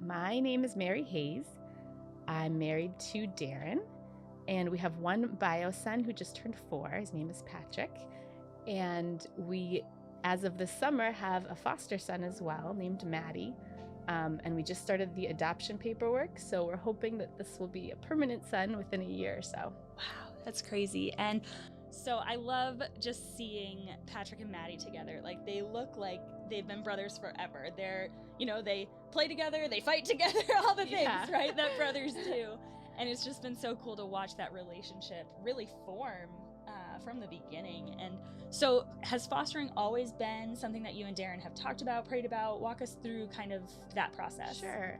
my name is Mary Hayes. I'm married to Darren, and we have one bio son who just turned 4. His name is Patrick. And we, as of this summer, have a foster son as well named Maddie. And we just started the adoption paperwork, so we're hoping that this will be a permanent son within a year or so. Wow, that's crazy. And so I love just seeing Patrick and Maddie together. Like, they look like they've been brothers forever. They're, they play together, they fight together, all the things, right, that brothers do. And it's just been so cool to watch that relationship really form from the beginning. And so has fostering always been something that you and Darren have talked about, prayed about? Walk us through kind of that process. Sure.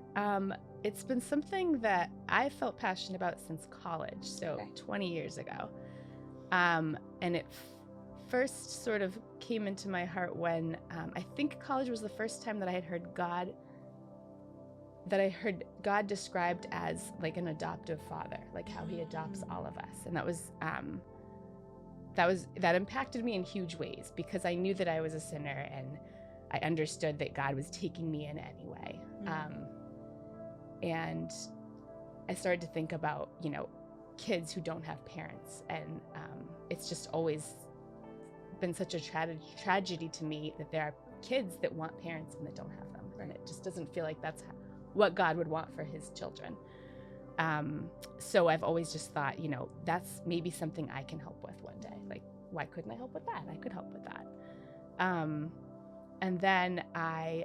It's been something that I felt passionate about since college, so 20 years ago. And it first sort of came into my heart when I think college was the first time that I had heard God described as like an adoptive father, like how he adopts all of us. And that impacted me in huge ways, because I knew that I was a sinner and I understood that God was taking me in anyway. And I started to think about, kids who don't have parents. And it's just always been such a tragedy to me that there are kids that want parents and that don't have them. And it just doesn't feel like that's what God would want for his children. So I've always just thought, that's maybe something I can help with one day. Like, why couldn't I help with that? I could help with that. And then I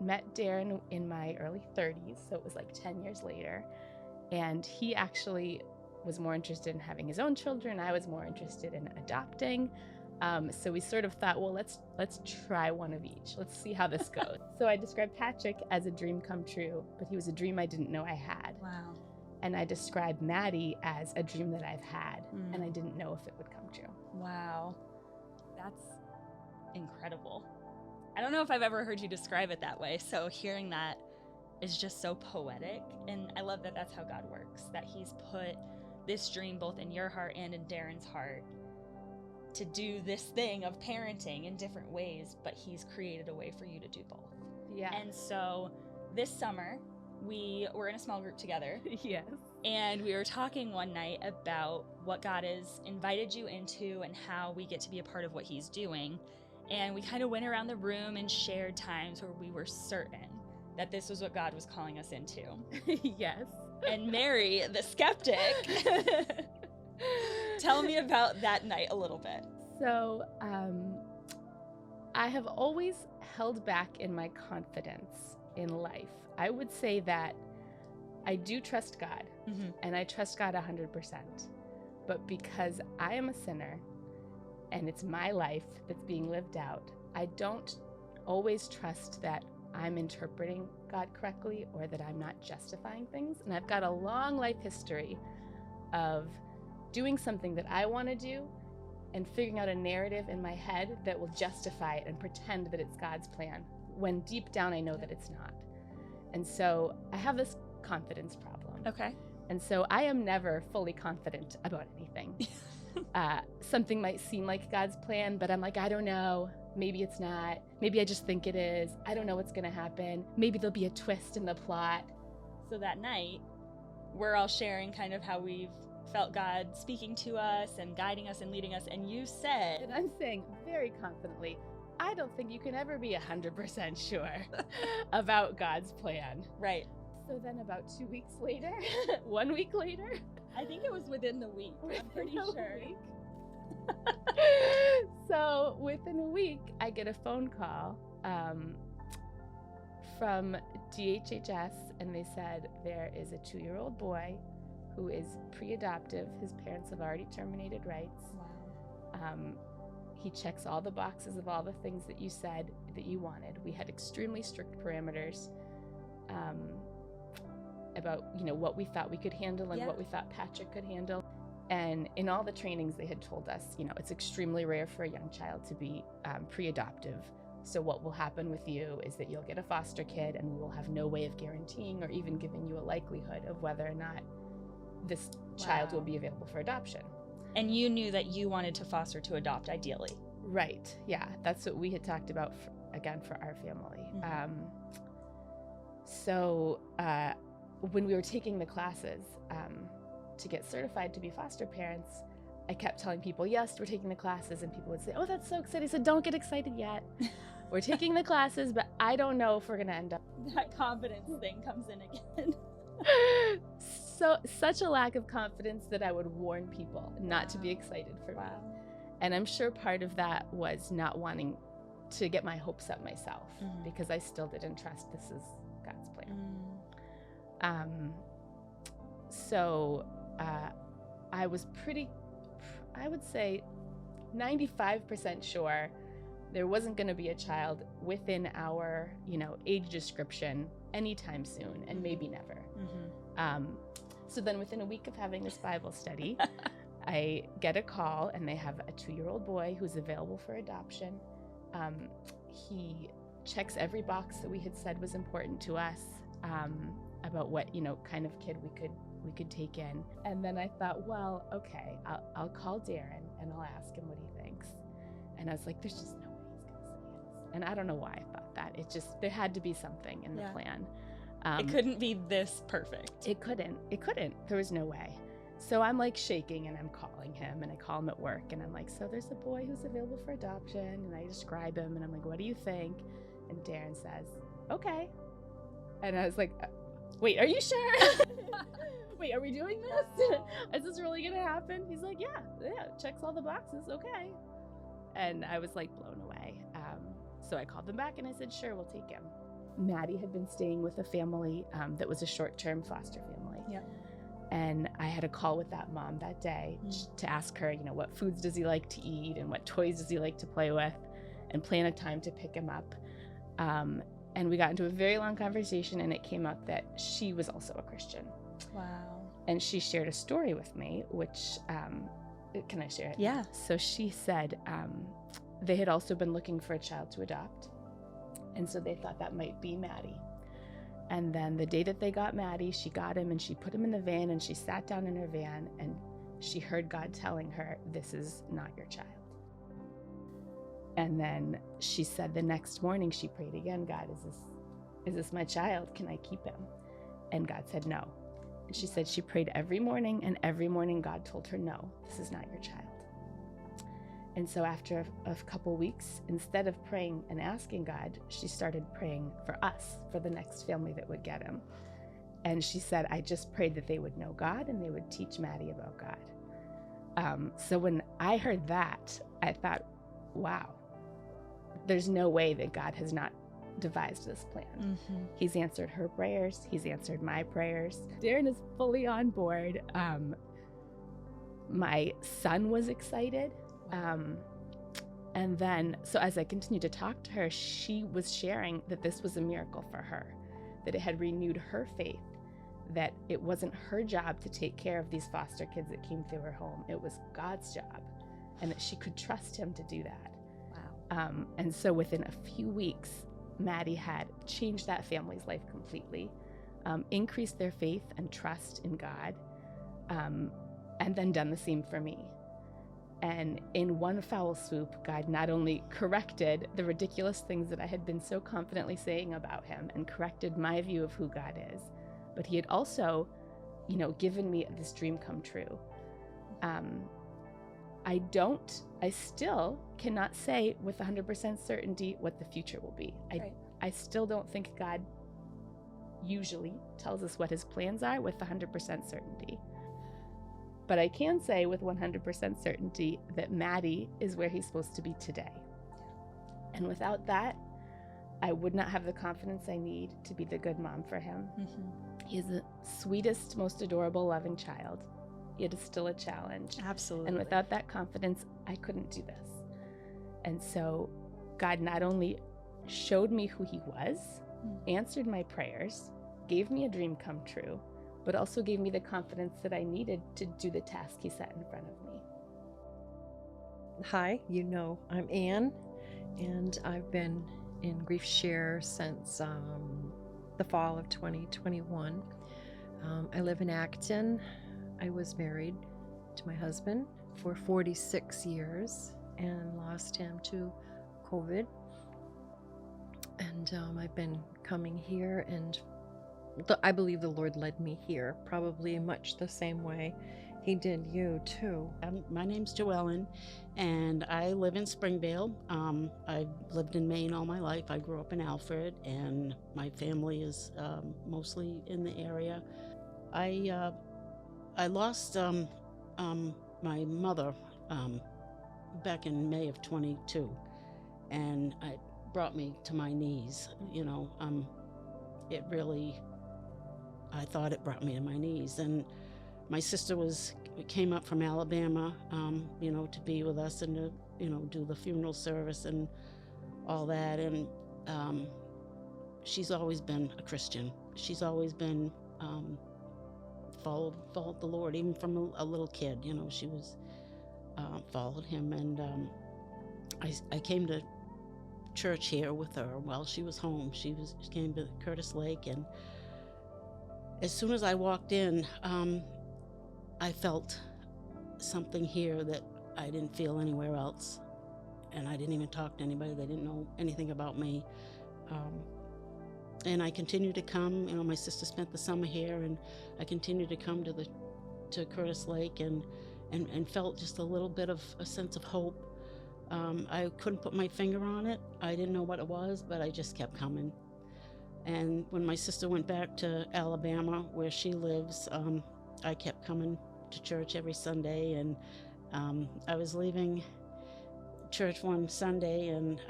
met Darren in my early 30s, so it was like 10 years later. And he actually was more interested in having his own children. I was more interested in adopting. So we sort of thought, well, let's try one of each. Let's see how this goes. So I described Patrick as a dream come true, but he was a dream I didn't know I had. Wow. And I described Maddie as a dream that I've had, and I didn't know if it would come true. Wow. That's incredible. I don't know if I've ever heard you describe it that way. So hearing that is just so poetic. And I love that that's how God works, that he's put this dream both in your heart and in Darren's heart to do this thing of parenting in different ways, but he's created a way for you to do both. Yeah. And so this summer, we were in a small group together. Yes. And we were talking one night about what God has invited you into and how we get to be a part of what he's doing. And we kind of went around the room and shared times where we were certain that this was what God was calling us into. Yes. And Mary, the skeptic, tell me about that night a little bit. So I have always held back in my confidence in life. I would say that I do trust God, and I trust God 100%. But because I am a sinner and it's my life that's being lived out, I don't always trust that I'm interpreting God correctly or that I'm not justifying things. And I've got a long life history of doing something that I want to do and figuring out a narrative in my head that will justify it and pretend that it's God's plan, when deep down I know that it's not. And so I have this confidence problem. Okay. And so I am never fully confident about anything. Something might seem like God's plan, but I'm like, I don't know. Maybe it's not. Maybe I just think it is. I don't know what's going to happen. Maybe there'll be a twist in the plot. So that night, we're all sharing kind of how we've felt God speaking to us and guiding us and leading us. And you said... And I'm saying very confidently, I don't think you can ever be 100% sure about God's plan. Right. So then about 2 weeks later, 1 week later... I think it was within the week. I'm pretty sure. So within a week, I get a phone call from DHHS, and they said there is a 2-year-old boy who is pre-adoptive. His parents have already terminated rights. Wow. He checks all the boxes of all the things that you said that you wanted. We had extremely strict parameters about, what we thought we could handle and what we thought Patrick could handle. And in all the trainings, they had told us, it's extremely rare for a young child to be pre-adoptive. So what will happen with you is that you'll get a foster kid, and we will have no way of guaranteeing or even giving you a likelihood of whether or not this child will be available for adoption. And you knew that you wanted to foster to adopt, ideally. Right. Yeah. That's what we had talked about, for our family. So when we were taking the classes to get certified to be foster parents, I kept telling people, yes, we're taking the classes. And people would say, oh, that's so exciting. I said, don't get excited yet. We're taking the classes, but I don't know if we're going to end up. That confidence thing comes in again. So such a lack of confidence that I would warn people not to be excited for me. And I'm sure part of that was not wanting to get my hopes up myself, because I still didn't trust this is God's plan. So I was I would say 95% sure there wasn't going to be a child within our, age description anytime soon, and maybe never. So then within a week of having this Bible study, I get a call, and they have a 2-year-old boy who's available for adoption. He checks every box that we had said was important to us, about what, kind of kid we could take in. And then I thought, well, okay, I'll call Darren and I'll ask him what he thinks. And I was like, there's just no way he's gonna say yes. And I don't know why I thought that. There had to be something in the plan. It couldn't be this perfect. It couldn't. There was no way. So I'm like shaking, and I'm calling him, and I call him at work, and I'm like, so there's a boy who's available for adoption, and I describe him, and I'm like, what do you think? And Darren says, okay. And I was like, wait, are you sure? Wait, are we doing this? Is this really gonna happen? He's like, yeah, checks all the boxes, okay. And I was like blown away. So I called them back, and I said, sure, we'll take him. Maddie had been staying with a family that was a short-term foster family. Yep. And I had a call with that mom that day to ask her, what foods does he like to eat, and what toys does he like to play with, and plan a time to pick him up. And we got into a very long conversation, and it came up that she was also a Christian. Wow. And she shared a story with me, which, can I share it? Yeah. So she said they had also been looking for a child to adopt. And so they thought that might be Maddie. And then the day that they got Maddie, she got him, and she put him in the van, and she sat down in her van, and she heard God telling her, this is not your child. And then she said the next morning she prayed again, God, is this my child? Can I keep him? And God said no. And she said she prayed every morning, and every morning God told her, no, this is not your child. And so after a couple weeks, instead of praying and asking God, she started praying for us, for the next family that would get him. And she said, I just prayed that they would know God, and they would teach Maddie about God. So when I heard that, I thought, wow, there's no way that God has not devised this plan. He's answered her prayers. He's answered my prayers. Darren is fully on board. My son was excited. And then, so as I continued to talk to her, she was sharing that this was a miracle for her, that it had renewed her faith, that it wasn't her job to take care of these foster kids that came through her home. It was God's job, and that she could trust him to do that. Wow. And so within a few weeks, Maddie had changed that family's life completely, increased their faith and trust in God, and then done the same for me. And in one foul swoop, God not only corrected the ridiculous things that I had been so confidently saying about him, and corrected my view of who God is, but he had also, given me this dream come true. I still cannot say with 100% certainty what the future will be. I still don't think God usually tells us what his plans are with 100% certainty. But I can say with 100% certainty that Maddie is where he's supposed to be today. And without that, I would not have the confidence I need to be the good mom for him. He is the sweetest, most adorable, loving child. It is still a challenge. Absolutely. And without that confidence, I couldn't do this. And so God not only showed me who he was, answered my prayers, gave me a dream come true, but also gave me the confidence that I needed to do the task he set in front of me. Hi, I'm Anne, and I've been in Grief Share since the fall of 2021. I live in Acton. I was married to my husband for 46 years and lost him to COVID. And I've been coming here and I believe the Lord led me here, probably much the same way He did you too. My name's Joellen, and I live in Springvale. I've lived in Maine all my life. I grew up in Alfred, and my family is mostly in the area. I lost my mother back in May of 22, and it brought me to my knees. It really, I thought it brought me to my knees. And my sister came up from Alabama, to be with us and to, do the funeral service and all that. And she's always been a Christian. She's always been followed the Lord, even from a little kid. She was followed Him. And I came to church here with her while she was home. She came to Curtis Lake, and as soon as I walked in, I felt something here that I didn't feel anywhere else. And I didn't even talk to anybody. They didn't know anything about me. And I continued to come. My sister spent the summer here, and I continued to come to Curtis Lake and felt just a little bit of a sense of hope. I couldn't put my finger on it. I didn't know what it was, but I just kept coming. And when my sister went back to Alabama, where she lives, I kept coming to church every Sunday. And I was leaving church one Sunday, and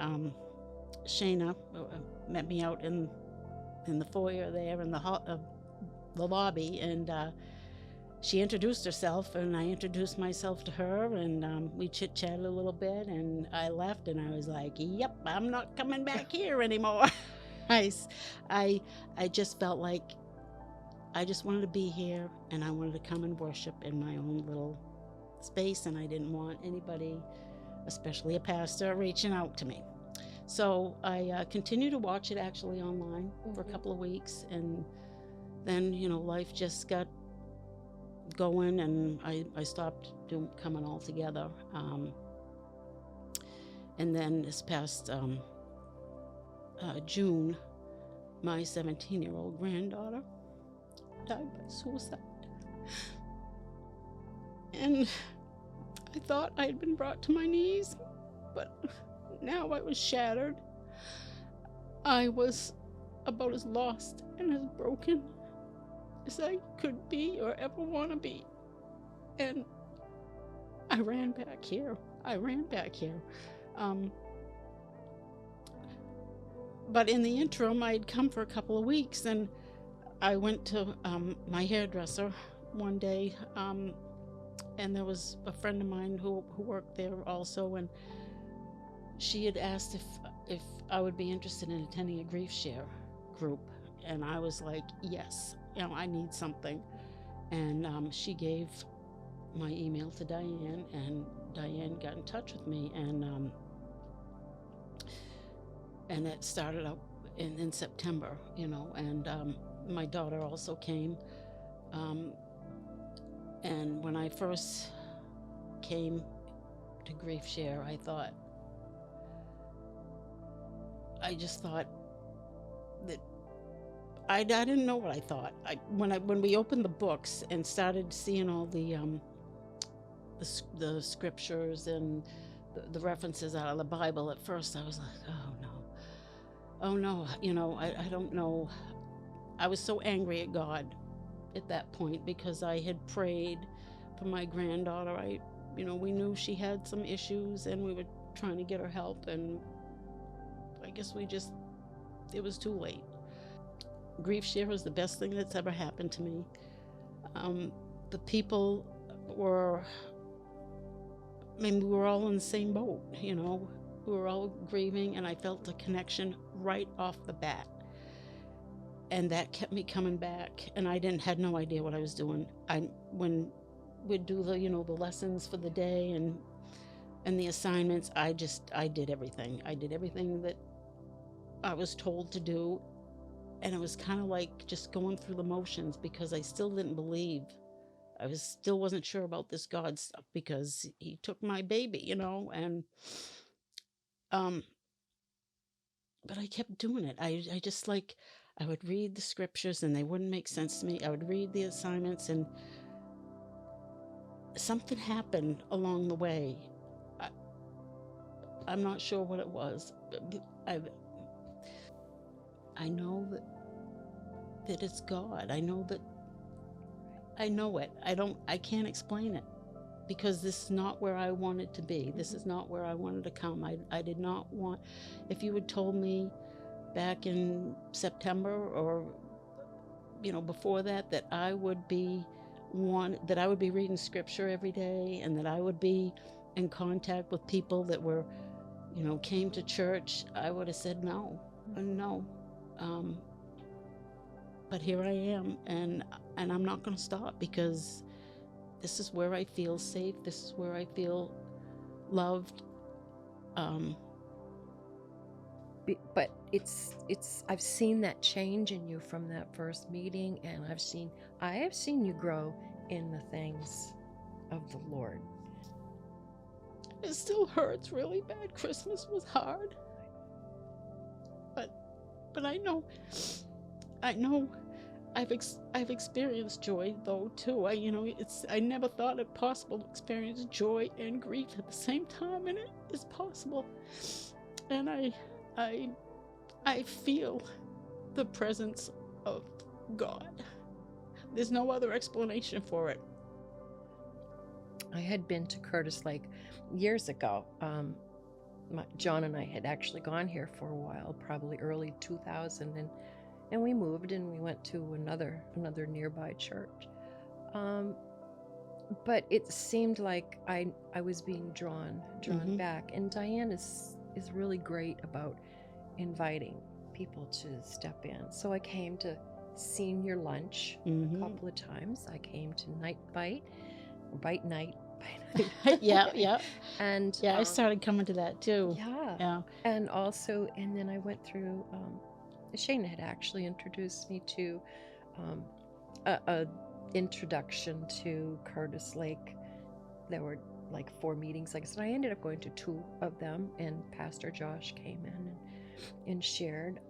Shayna met me out in the foyer there in the lobby, and she introduced herself, and I introduced myself to her, and we chit-chatted a little bit, and I left, and I was like, yep, I'm not coming back here anymore. I just felt like I just wanted to be here, and I wanted to come and worship in my own little space, and I didn't want anybody, especially a pastor, reaching out to me. So I continued to watch it actually online for a couple of weeks, and then, life just got going, and I stopped coming altogether. And then this past June, my 17-year-old granddaughter died by suicide. And I thought I had been brought to my knees, but now I was shattered. I was about as lost and as broken as I could be or ever want to be. And I ran back here. But in the interim, I'd come for a couple of weeks, and I went to my hairdresser one day, and there was a friend of mine who worked there also, and she had asked if I would be interested in attending a grief share group, and I was like, yes, I need something. And she gave my email to Diane, and Diane got in touch with me, and it started up in September, and my daughter also came. And when I first came to Grief Share, I just thought that I didn't know what I thought. When we opened the books and started seeing all the scriptures and the references out of the Bible, at first I was like, oh no, I don't know. I was so angry at God at that point, because I had prayed for my granddaughter. We knew she had some issues, and we were trying to get her help, and I guess it was too late. Grief Share was the best thing that's ever happened to me. The people we were all in the same boat, we were all grieving, and I felt a connection right off the bat. And that kept me coming back, and I had no idea what I was doing. When we'd do the lessons for the day and the assignments, I did everything. I did everything that I was told to do, and it was kind of like just going through the motions, because I still didn't believe. I still wasn't sure about this God stuff, because He took my baby, and but I kept doing it. I just I would read the scriptures and they wouldn't make sense to me. I would read the assignments and something happened along the way. I, I'm not sure what it was. I know that it's God. I know it. I can't explain it because this is not where I wanted to be. This is not where I wanted to come. I did not want, if you had told me back in September or, before that I would be reading scripture every day and that I would be in contact with people that were, came to church, I would have said no. But here I am, and I'm not going to stop because this is where I feel safe. This is where I feel loved. But it's I've seen that change in you from that first meeting, and I have seen you grow in the things of the Lord. It still hurts really bad. Christmas was hard, but I know I've experienced joy though too. I never thought it possible to experience joy and grief at the same time, and it is possible. And I feel the presence of God. There's no other explanation for it. I had been to Curtis Lake years ago. John and I had actually gone here for a while, probably early 2000, and we moved and we went to another nearby church. But it seemed like I was being drawn back. And Diane is really great about inviting people to step in. So I came to senior lunch a couple of times. I came to night bite night. Yeah. And I started coming to that too. Yeah. And then I went through, Shane had actually introduced me to a introduction to Curtis Lake. There were like 4 meetings, like I said. I ended up going to 2 of them, and Pastor Josh came in and shared.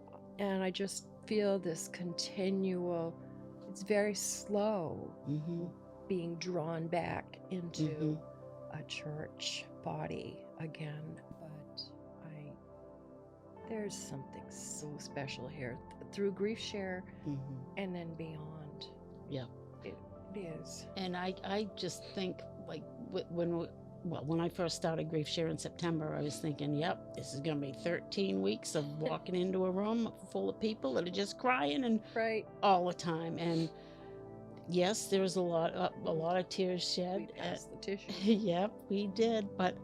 And I just feel this continual, it's very slow, being drawn back into a church body again. But there's something so special here through Grief Share and then beyond. Yeah. It is. And I just think, like, when I first started Grief Share in September, I was thinking, yep, this is going to be 13 weeks of walking into a room full of people that are just crying and all the time. And yes, there was a lot of tears shed. We passed the tissue. Yep, we did. But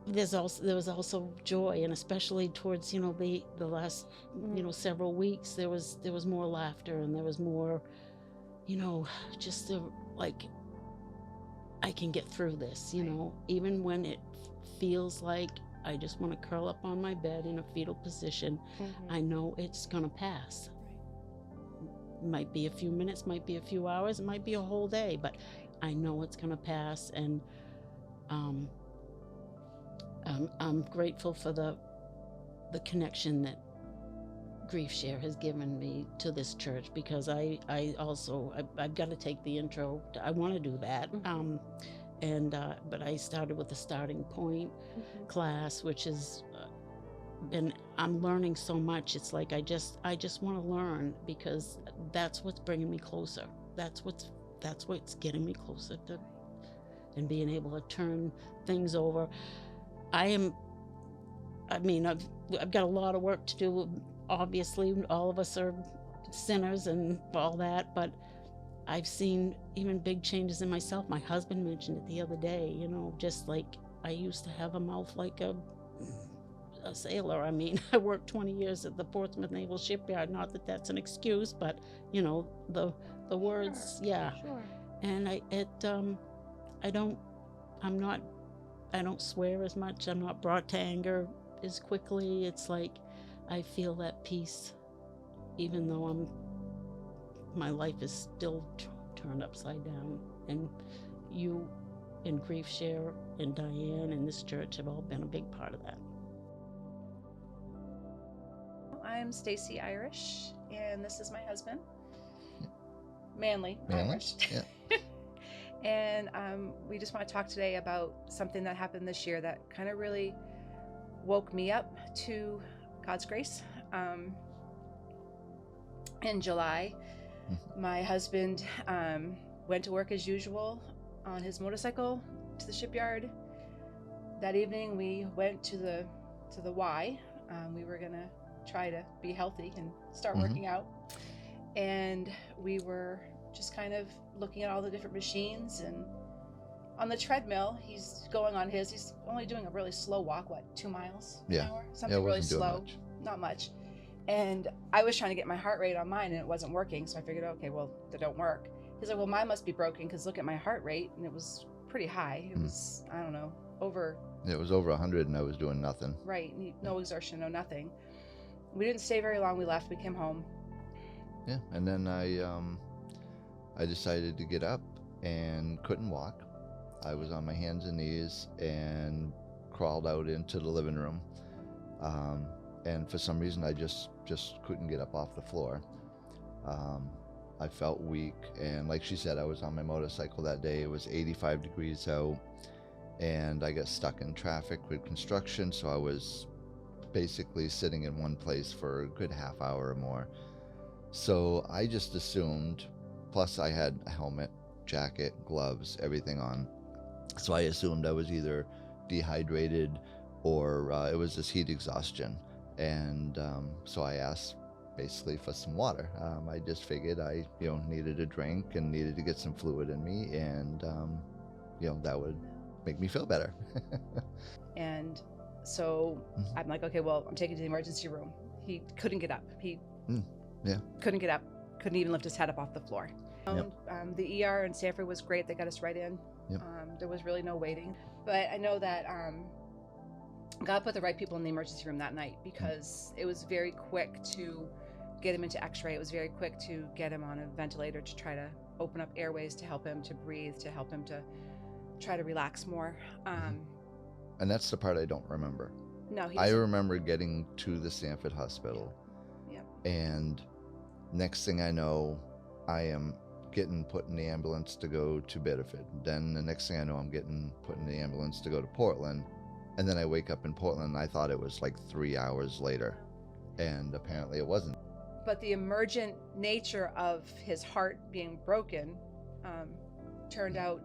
there was also joy, and especially towards the last several weeks, there was more laughter, and there was more, just like, I can get through this, even when it feels like I just want to curl up on my bed in a fetal position. I know it's gonna pass. Might be a few minutes, might be a few hours, it might be a whole day, but I know it's gonna pass. And I'm grateful for the connection that Grief Share has given me to this church, because I've got to take the intro. I want to do that. But I started with the Starting Point class, which is I'm learning so much. It's like I just want to learn, because that's what's bringing me closer. That's what's getting me closer to, and being able to turn things over. I've got a lot of work to do. Obviously, all of us are sinners and all that, but I've seen even big changes in myself. My husband mentioned it the other day, just like I used to have a mouth like a sailor. I worked 20 years at the Portsmouth Naval Shipyard. Not that that's an excuse, but the words, yeah. Sure. And I don't swear as much. I'm not brought to anger as quickly. It's like I feel that peace, even though my life is still turned upside down. And you and Grief Share and Diane and this church have all been a big part of that. I'm Stacy Irish, and this is my husband, Manly Manly, Irish. yeah. And we just want to talk today about something that happened this year that kind of really woke me up to God's grace. In July, my husband went to work as usual on his motorcycle to the shipyard. That evening, we went to the Y. We were gonna try to be healthy and start working out, and we were just kind of looking at all the different machines. And on the treadmill, he's going on his. He's only doing a really slow walk, 2 miles an hour, something it really wasn't doing slow, much. not much. And I was trying to get my heart rate on mine, and it wasn't working. So I figured, okay, well, they don't work. He's like, well, mine must be broken because look at my heart rate, and it was pretty high. It was, I don't know, over. It was over 100, and I was doing nothing. Right, no exertion, no nothing. We didn't stay very long. We left. We came home. Yeah, and then I decided to get up and couldn't walk. I was on my hands and knees and crawled out into the living room. And for some reason, I just couldn't get up off the floor. I felt weak, and like she said, I was on my motorcycle that day. It was 85 degrees out, and I got stuck in traffic with construction, so I was basically sitting in one place for a good half hour or more. So I just assumed, plus I had a helmet, jacket, gloves, everything on. So I assumed I was either dehydrated or it was this heat exhaustion. And so I asked basically for some water. I just figured I needed a drink and needed to get some fluid in me, and that would make me feel better. And so I'm like, okay, well, I'm taking to the emergency room. He couldn't get up. He couldn't get up, couldn't even lift his head up off the floor. The ER in Sanford was great. They got us right in. There was really no waiting. But I know that God put the right people in the emergency room that night, because it was very quick to get him into x-ray. It was very quick to get him on a ventilator to try to open up airways to help him to breathe, to help him to try to relax more. And that's the part I don't remember. No, I remember getting to the Sanford Hospital. And next thing I know, I am getting put in the ambulance to go to Bedford. Then the next thing I know, I'm getting put in the ambulance to go to Portland. And then I wake up in Portland, and I thought it was like 3 hours later. And apparently it wasn't. But the emergent nature of his heart being broken turned out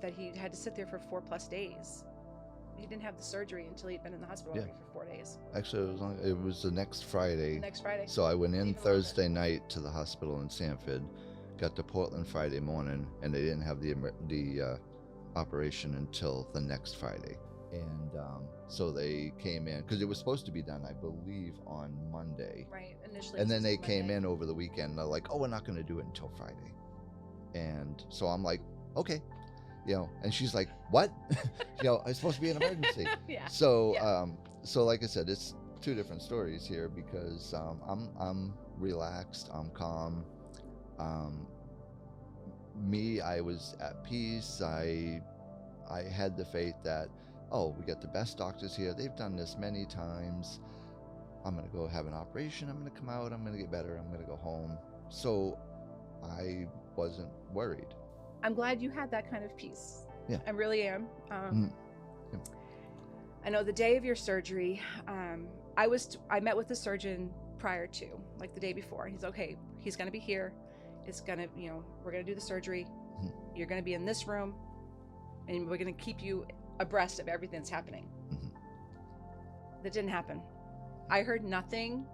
that he had to sit there for 4+ days. He didn't have the surgery until he'd been in the hospital already for 4 days. Actually, it was the next Friday. Next Friday. So I went in Thursday night to the hospital in Sanford, got to Portland Friday morning, and they didn't have the operation until the next Friday. And so they came in, because it was supposed to be done, I believe, on Monday. Right, initially. And then they came in over the weekend, and they're like, oh, we're not going to do it until Friday. And so I'm like, okay. And she's like, what? It's supposed to be an emergency. So like I said, it's two different stories here, because I'm relaxed, I'm calm. I was at peace. I had the faith that, we got the best doctors here. They've done this many times. I'm going to go have an operation. I'm going to come out. I'm going to get better. I'm going to go home. So I wasn't worried. I'm glad you had that kind of peace. Yeah. I really am. I know the day of your surgery, I met with the surgeon prior to, like the day before. He's okay. He's going to be here. It's going to, we're going to do the surgery. You're going to be in this room, and we're going to keep you abreast of everything that's happening. That didn't happen. I heard nothing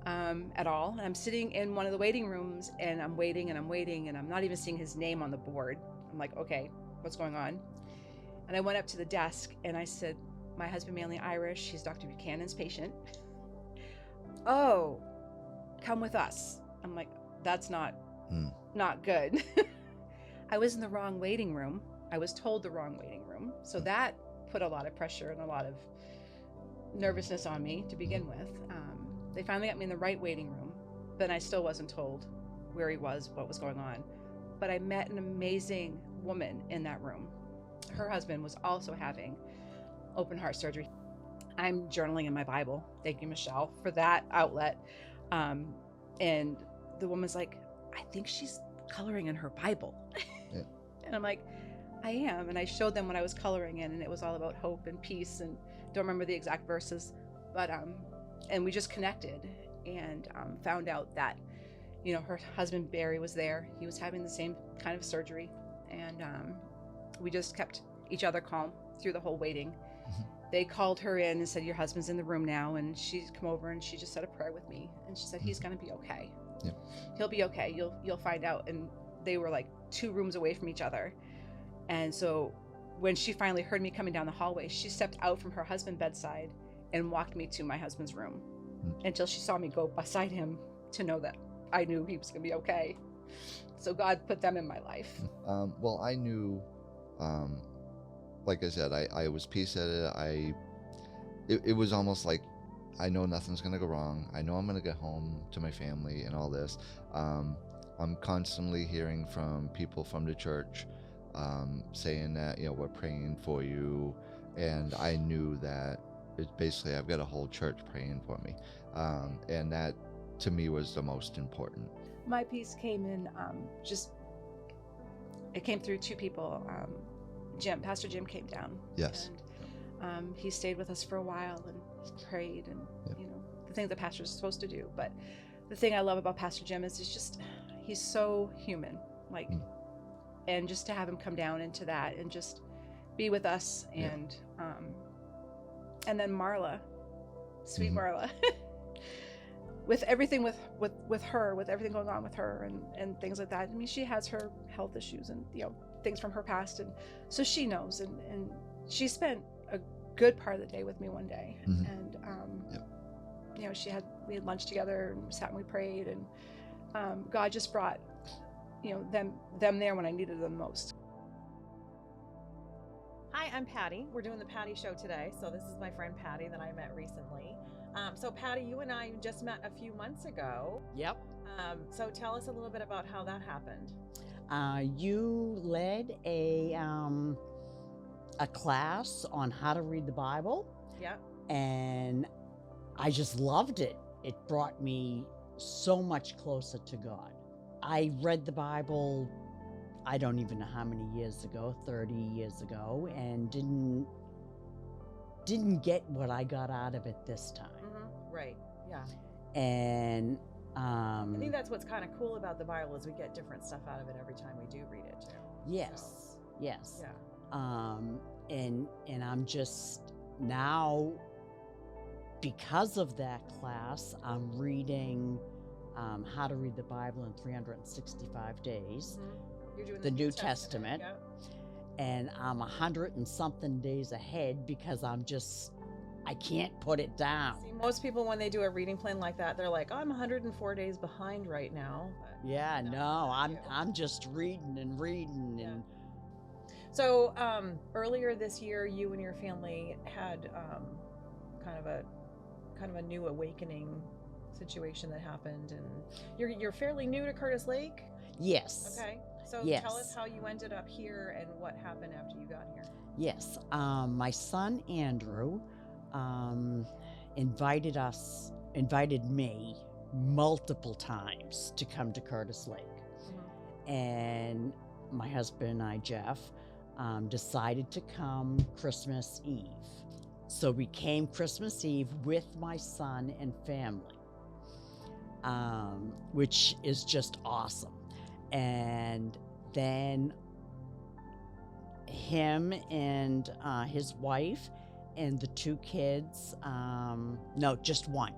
at all. And I'm sitting in one of the waiting rooms, and I'm waiting and I'm waiting, and I'm not even seeing his name on the board. I'm like, okay, what's going on? And I went up to the desk and I said, my husband, Manly Irish, he's Dr. Buchanan's patient. Oh, come with us. I'm like, that's not good. I was in the wrong waiting room. I was told the wrong waiting room. So that put a lot of pressure and a lot of nervousness on me to begin with. They finally got me in the right waiting room, but I still wasn't told where he was, what was going on. But I met an amazing woman in that room. Her husband was also having open heart surgery. I'm journaling in my Bible. Thank you, Michelle, for that outlet. And the woman's like, I think she's coloring in her Bible. Yeah. And I'm like, I am. And I showed them what I was coloring in, and it was all about hope and peace, and don't remember the exact verses, but and we just connected and found out that, you know, her husband Barry was there. He was having the same kind of surgery, and we just kept each other calm through the whole waiting. They called her in and said, your husband's in the room now, and she's come over and she just said a prayer with me, and she said, he's going to be okay. Yeah. He'll be okay. You'll find out. And they were like 2 rooms away from each other. And so when she finally heard me coming down the hallway, she stepped out from her husband's bedside and walked me to my husband's room until she saw me go beside him to know that I knew he was going to be okay. So God put them in my life. Well, I knew, like I said, I was peace at it. It was almost like, I know nothing's going to go wrong. I know I'm going to get home to my family and all this. I'm constantly hearing from people from the church saying that, you know, we're praying for you. And I knew that it's basically, I've got a whole church praying for me. And that to me was the most important. My peace came in it came through 2 people. Pastor Jim came down. Yes. And he stayed with us for a while and he prayed and, Yep. you know, the things that pastors are supposed to do. But the thing I love about Pastor Jim is he's so human, like, and just to have him come down into that and just be with us. And, and then Marla, sweet Marla, with everything with her, with everything going on with her and things like that. I mean, she has her health issues and, you know, things from her past. And so she knows, and she spent a good part of the day with me one day. And, you know, we had lunch together and sat and we prayed, and God just brought, you know, them there when I needed them most. Hi, I'm Patty. We're doing the Patty Show today. So this is my friend Patty that I met recently. So Patty, you and I just met a few months ago. Yep. So tell us a little bit about how that happened. You led a class on how to read the Bible. Yep. And I just loved it. It brought me so much closer to God. I read the Bible, I don't even know how many years ago, 30 years ago, and didn't get what I got out of it this time. Right. Yeah. And I think that's what's kind of cool about the Bible is we get different stuff out of it every time we do read it too. yes, yes. Yeah. And I'm just now, because of that class, I'm reading how to read the Bible in 365 days, You're doing the New Testament, and I'm 100 and something days ahead because I can't put it down. See, most people when they do a reading plan like that, they're like, I'm 104 days behind right now. But Yeah, no, not you. I'm just reading and reading and So earlier this year, you and your family had kind of a new awakening situation that happened, and you're fairly new to Curtis Lake. yes. Okay, so Yes. tell us how you ended up here and what happened after you got here. Yes, my son Andrew invited me multiple times to come to Curtis Lake, and my husband and I, Jeff, decided to come Christmas Eve. So we came Christmas Eve with my son and family, which is just awesome. And then him and his wife and the 2 kids, no, just one,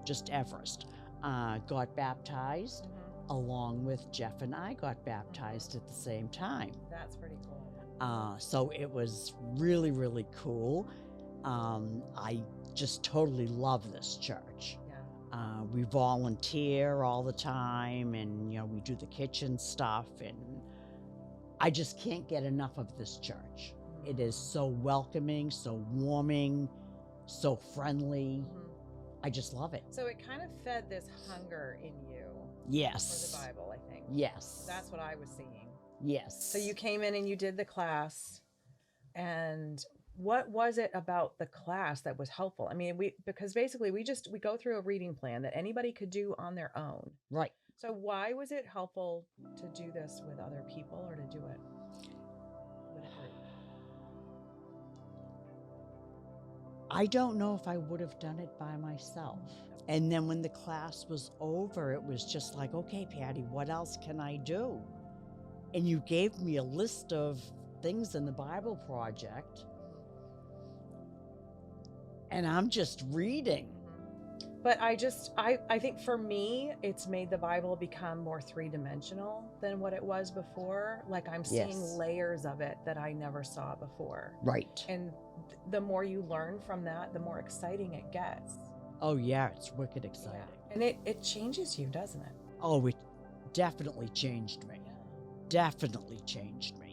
just Everest, got baptized along with Jeff and I got baptized at the same time. That's pretty cool. So it was really, really cool. I just totally love this church. Yeah. We volunteer all the time, and you know, we do the kitchen stuff, and I just can't get enough of this church. It is so welcoming, so warming, so friendly. I just love it. So it kind of fed this hunger in you Yes. for the Bible, I think. Yes. That's what I was seeing. Yes. So you came in and you did the class, and what was it about the class that was helpful? I mean, because basically we go through a reading plan that anybody could do on their own. Right. So why was it helpful to do this with other people or to do it with a group? I don't know if I would have done it by myself. And then when the class was over, it was just like, okay, Patty, what else can I do? And you gave me a list of things in the Bible Project. And I'm just reading. But I think for me, it's made the Bible become more three-dimensional than what it was before. Like I'm seeing Yes. layers of it that I never saw before. Right. And the more you learn from that, the more exciting it gets. Oh, yeah, it's wicked exciting. And it changes you, doesn't it? Oh, it definitely changed me. Definitely changed me.